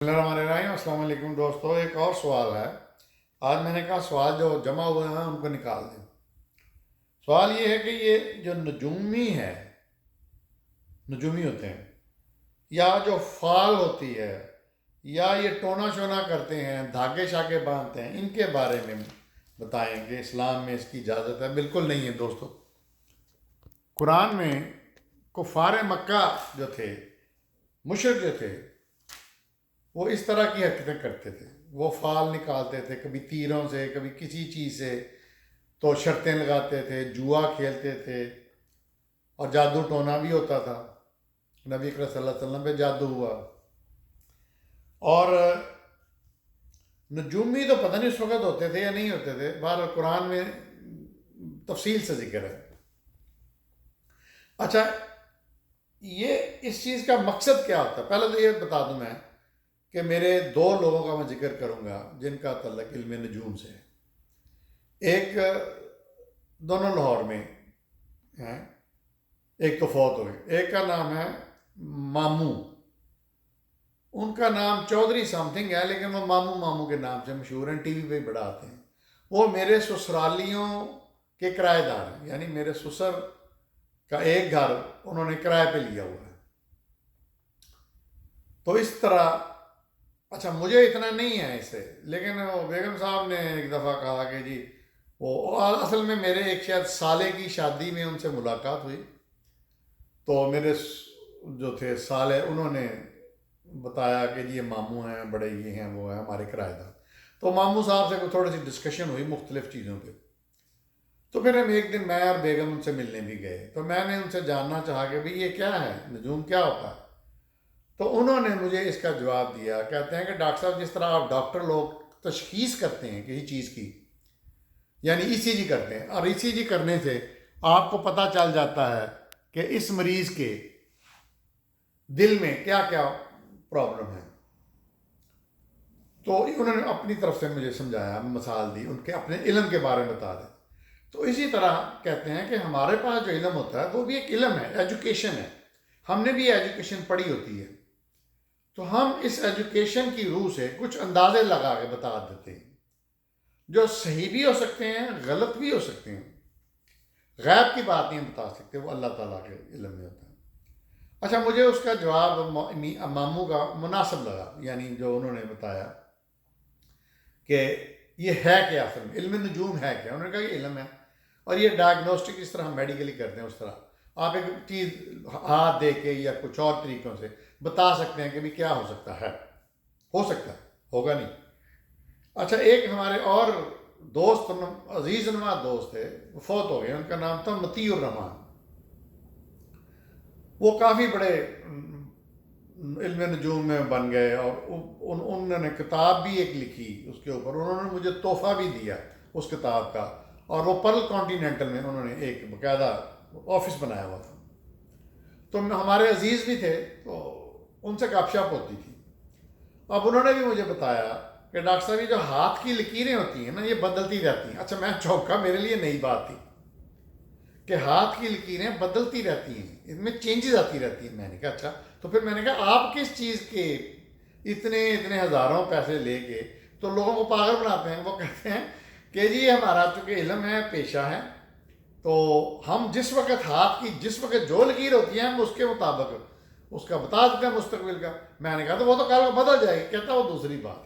अस्सलाम वालेकुम दोस्तों। एक और सवाल है। आज मैंने कहा सवाल जो जमा हुए हैं उनको निकाल दें। सवाल ये है कि ये जो नजूमी है, नजूमी होते हैं, या जो फाल होती है, या ये टोना शोना करते हैं, धागे शागे बांधते हैं, इनके बारे में बताएं कि इस्लाम में इसकी इजाज़त है। बिल्कुल नहीं है दोस्तों। कुरान में कुफार मक्का जो थे, मुशरिक जो थे, वो इस तरह की हरकतें करते थे। वो फाल निकालते थे, कभी तीरों से, कभी किसी चीज़ से, तो शर्तें लगाते थे, जुआ खेलते थे, और जादू टोना भी होता था। नबी अकरम सल्लल्लाहु अलैहि वसल्लम पे जादू हुआ। और नजूमी तो पता नहीं उस वक्त होते थे या नहीं होते थे, बहरहाल कुरान में तफसील से जिक्र है। अच्छा, ये इस चीज़ का मकसद क्या होता है? पहले तो ये बता दूं मैं कि मेरे दो लोगों का मैं जिक्र करूंगा जिनका तल्लुक इल्म नजूम से है। एक दोनों लाहौर में हैं, एक तो फौत हो गए। एक का नाम है मामू, उनका नाम चौधरी समथिंग है, लेकिन वो मामू मामू के नाम से मशहूर हैं, टीवी पे बड़ा आते हैं। वो मेरे ससुरालियों के किराएदार हैं, यानी मेरे ससुर का एक घर उन्होंने किराए पे लिया हुआ है। तो इस तरह, अच्छा मुझे इतना नहीं है इससे, लेकिन वो बेगम साहब ने एक दफ़ा कहा कि जी वो असल में मेरे एक शायद साले की शादी में उनसे मुलाकात हुई, तो मेरे जो थे साले, उन्होंने बताया कि जी ये मामू हैं, बड़े ये हैं, वो हैं हमारे किराएदार। तो मामू साहब से थोड़ी सी डिस्कशन हुई मुख्तलिफ चीज़ों पे। तो फिर हम एक दिन, मैं और बेगम उनसे मिलने भी गए, तो मैंने उनसे जानना चाहा कि भाई ये क्या है, नजूम क्या होता है। तो उन्होंने मुझे इसका जवाब दिया। कहते हैं कि डॉक्टर साहब, जिस तरह आप डॉक्टर लोग तशखीस करते हैं किसी चीज़ की, यानी ईसीजी करते हैं, और ईसीजी करने से आपको पता चल जाता है कि इस मरीज़ के दिल में क्या क्या प्रॉब्लम है, तो उन्होंने अपनी तरफ से मुझे समझाया, मिसाल दी, उनके अपने इल्म के बारे में बता दें। तो इसी तरह कहते हैं कि हमारे पास जो इल्म होता है वो भी एक इल्म है, एजुकेशन है। हमने भी एजुकेशन पढ़ी होती है, तो हम इस एजुकेशन की रूह से कुछ अंदाजे लगा के बता देते हैं, जो सही भी हो सकते हैं, गलत भी हो सकते हैं। गैब की बात नहीं बता सकते, वो अल्लाह ताला के इल्म में होता है। अच्छा, मुझे उसका जवाब मामू का मुनासिब लगा, यानी जो उन्होंने बताया कि ये है क्या, असल में इल्म नजूम है क्या। उन्होंने कहा कि इल्म है, और ये डायग्नोस्टिक इस तरह हम मेडिकली करते हैं, उस तरह आप एक चीज़ हाथ दे के या कुछ और तरीक़ों से बता सकते हैं कि भी क्या हो सकता है, होगा नहीं। अच्छा, एक हमारे और दोस्त, अजीज़ नुमा दोस्त थे, वो फौत हो गए। उनका नाम था मतीउर रहमान। वो काफ़ी बड़े इल्म नजूम में बन गए, और उन्होंने किताब भी एक लिखी उसके ऊपर। उन्होंने मुझे तोहफ़ा भी दिया उस किताब का, और वो पर्ल कॉन्टीनेंटल में उन्होंने एक बाकायदा ऑफिस बनाया हुआ था। तो हमारे अजीज़ भी थे, तो उनसे गपशप होती थी। अब उन्होंने भी मुझे बताया कि डॉक्टर साहब, ये जो हाथ की लकीरें होती हैं ना, ये बदलती रहती हैं। अच्छा, मैं चौंका, मेरे लिए नई बात थी कि हाथ की लकीरें बदलती रहती हैं, इनमें चेंजेस आती रहती हैं। मैंने कहा अच्छा। तो फिर मैंने कहा आप किस चीज़ के इतने इतने हज़ारों पैसे लेके तो लोगों को पागल बनाते हैं। वो कहते हैं कि जी हमारा चूँकि इल्म है, पेशा है, तो हम जिस वक्त हाथ की जिस वक्त जो लकीर होती है हम उसके मुताबिक उसका बता देते हैं मुस्तकबिल का। मैंने कहा तो वो तो कल को बदल जाएगी। कहता वो दूसरी बात।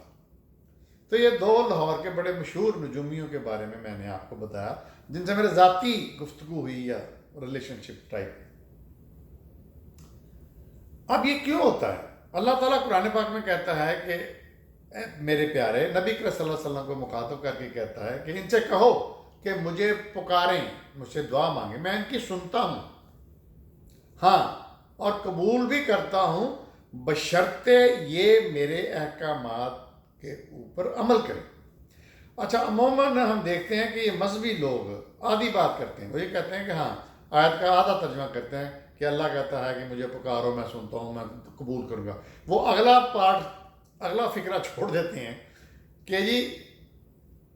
तो ये दो लाहौर के बड़े मशहूर नजूमियों के बारे में मैंने आपको बताया, जिनसे मेरे ज़ाती गुफ्तगू हुई या रिलेशनशिप टाइप। अब ये क्यों होता है? अल्लाह ताला कुरान पाक में कहता है कि मेरे प्यारे नबी सल्लल्लाहु अलैहि वसल्लम को मुखातब करके कहता है कि इनसे कहो कि मुझे पुकारें, मुझसे दुआ मांगे, मैं इनकी सुनता हूँ, हाँ, और कबूल भी करता हूँ, बशर्ते ये मेरे अहकामात के ऊपर अमल करें। अच्छा, अमूमन हम देखते हैं कि ये मजहबी लोग आधी बात करते हैं। वो ये कहते हैं कि हाँ, आयत का आधा तर्जमा करते हैं कि अल्लाह कहता है कि मुझे पुकारो, मैं सुनता हूँ, मैं कबूल करूँगा। वो अगला पार्ट, अगला फिक्रा छोड़ देते हैं कि जी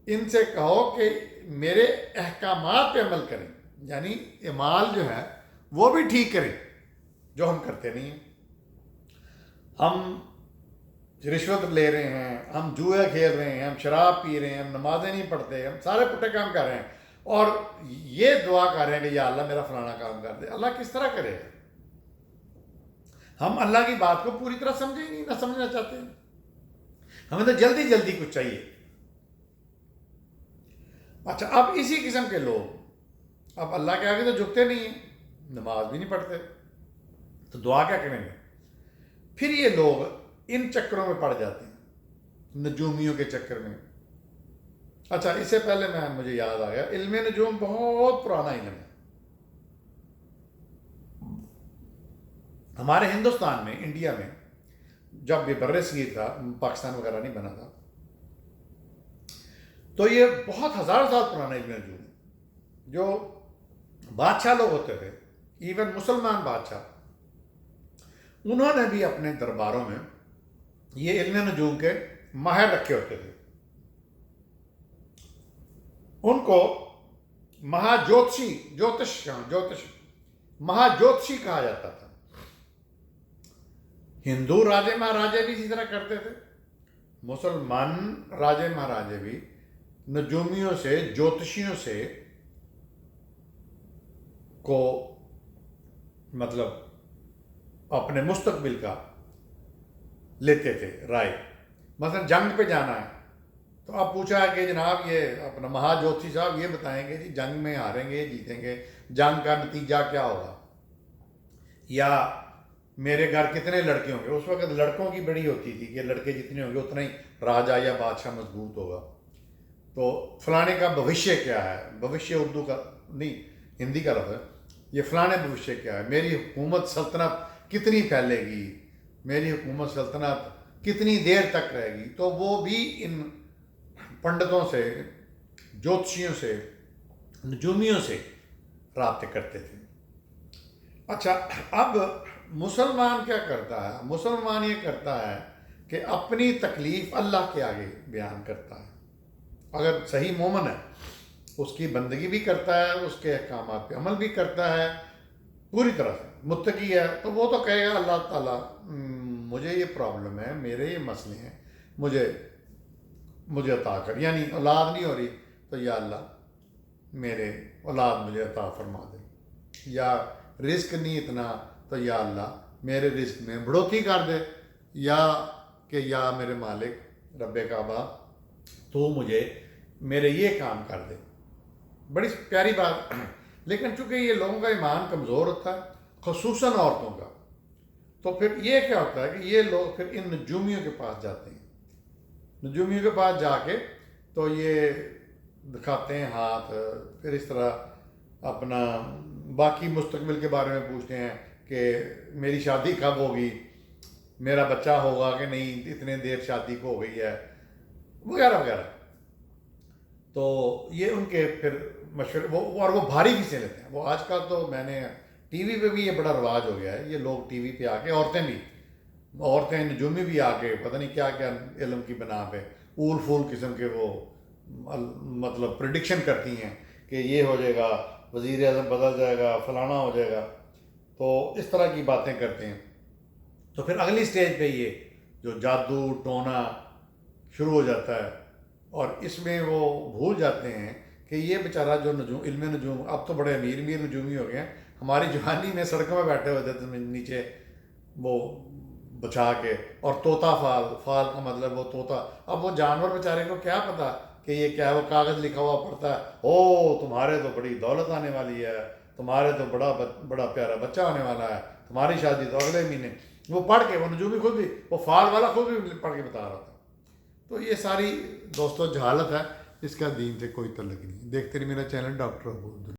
इनसे कहो कि मेरे अहकामात पे अमल करें, यानी इमाल जो है वो भी ठीक करें, जो हम करते नहीं हैं। हम رشوت لے رہے ہیں، ہم جوئے کھیل رہے ہیں، ہم شراب پی رہے ہیں، ہم نمازیں نہیں پڑھتے، ہم سارے پٹے کام کر رہے ہیں، اور یہ دعا کر رہے ہیں کہ یا اللہ میرا فلانا کام کر دے. اللہ کس طرح کرے گا؟ ہم اللہ کی بات کو پوری طرح سمجھیں ہی نہیں، نہ سمجھنا چاہتے ہیں. ہمیں تو جلدی جلدی کچھ چاہیے. اچھا، اب اسی قسم کے لوگ اب اللہ کے آگے تو جھکتے نہیں ہیں، نماز بھی نہیں پڑھتے، تو دعا کیا کریں گے؟ پھر یہ لوگ ان چکروں میں پڑ جاتے ہیں، نجومیوں کے چکر میں. اچھا، اس سے پہلے مجھے یاد آ گیا، علم نجوم بہت پرانا علم ہے. ہمارے ہندوستان میں، انڈیا میں، جب یہ بر صغیر تھا، پاکستان وغیرہ نہیں بنا تھا، تو یہ بہت ہزار سال پرانا علم نجوم ہے. جو بادشاہ لوگ ہوتے تھے، ایون مسلمان بادشاہ، انہوں نے بھی اپنے درباروں میں یہ علم نجوم کے ماہر رکھے ہوتے تھے. ان کو مہا جوتشی کہا جاتا تھا. ہندو راجے مہاراجے بھی اسی طرح کرتے تھے، مسلمان راجے مہاراجے بھی نجومیوں سے، جوتشیوں سے کو مطلب اپنے مستقبل کا لیتے تھے رائے. مثلا جنگ پہ جانا ہے تو اب پوچھا کہ جناب یہ اپنا مہا جوتشی صاحب یہ بتائیں گے جی جنگ میں ہاریں گے جیتیں گے، جنگ کا نتیجہ کیا ہوگا، یا میرے گھر کتنے لڑکے ہوں گے. اس وقت لڑکوں کی بڑی ہوتی تھی کہ لڑکے جتنے ہوں گے اتنا ہی راجا یا بادشاہ مضبوط ہوگا. تو فلانے کا بھوشیہ کیا ہے، بھوشیہ اردو کا نہیں، ہندی کا لفظ ہے، یہ فلانے بھوشیہ کیا ہے، میری حکومت سلطنت کتنی پھیلے گی، میری حکومت سلطنت کتنی دیر تک رہے گی. تو وہ بھی ان پنڈتوں سے، جوتشیوں سے، نجومیوں سے رابطے کرتے تھے. اچھا، اب مسلمان کیا کرتا ہے؟ مسلمان یہ کرتا ہے کہ اپنی تکلیف اللہ کے آگے بیان کرتا ہے. اگر صحیح مومن ہے، اس کی بندگی بھی کرتا ہے، اس کے احکامات پہ عمل بھی کرتا ہے پوری طرح سے، متقی ہے، تو وہ تو کہے گا اللہ تعالیٰ مجھے یہ پرابلم ہے، میرے یہ مسئلے ہیں، مجھے عطا کر. یعنی اولاد نہیں ہو رہی تو یا اللہ میرے اولاد مجھے عطا فرما دے، یا رزق نہیں اتنا تو یا اللہ میرے رزق میں بڑھوتری کر دے، یا کہ یا میرے مالک رب کعبہ تو مجھے میرے یہ کام کر دے. بڑی پیاری بات. لیکن چونکہ یہ لوگوں کا ایمان کمزور ہوتا ہے، خصوصاً عورتوں کا، تو پھر یہ کیا ہوتا ہے کہ یہ لوگ پھر ان نجومیوں کے پاس جاتے ہیں. نجومیوں کے پاس جا کے تو یہ دکھاتے ہیں ہاتھ، پھر اس طرح اپنا باقی مستقبل کے بارے میں پوچھتے ہیں کہ میری شادی کب ہوگی، میرا بچہ ہوگا کہ نہیں، اتنے دیر شادی کو ہو گئی ہے، وغیرہ وغیرہ. تو یہ ان کے پھر مشورے، اور وہ بھاری فیسیں لیتے ہیں. وہ آج کل تو میں نے ٹی وی پہ بھی یہ بڑا رواج ہو گیا ہے، یہ لوگ ٹی وی پہ آ کے، عورتیں نجومی بھی آ کے پتہ نہیں کیا کیا علم کی بنا پہ اول فول قسم کے وہ مطلب پریڈکشن کرتی ہیں کہ یہ ہو جائے گا، وزیر اعظم بدل جائے گا، فلانا ہو جائے گا. تو اس طرح کی باتیں کرتے ہیں. تو پھر اگلی سٹیج پہ یہ جو جادو ٹونا شروع ہو جاتا ہے، اور اس میں وہ بھول جاتے ہیں کہ یہ بیچارہ جو علم نجوم، اب تو بڑے امیر نجومی ہو گئے ہیں. ہماری جوانی میں سڑکوں میں بیٹھے ہوتے تھے نیچے وہ بچھا کے، اور طوطا فال کا مطلب وہ طوطا. اب وہ جانور بیچارے کو کیا پتا کہ یہ کیا ہے، وہ کاغذ لکھا ہوا پڑتا ہے، او تمہارے تو بڑی دولت آنے والی ہے، تمہارے تو بڑا پیارا بچہ ہونے والا ہے، تمہاری شادی تو اگلے مہینے. وہ پڑھ کے، وہ نجومی خود بھی، وہ فال والا خود بھی پڑھ کے بتا رہا تھا. تو یہ ساری دوستوں جہالت ہے، اس کا دین سے کوئی تعلق نہیں. دیکھتے رہیے میرا چینل ڈاکٹر ابو عبداللہ.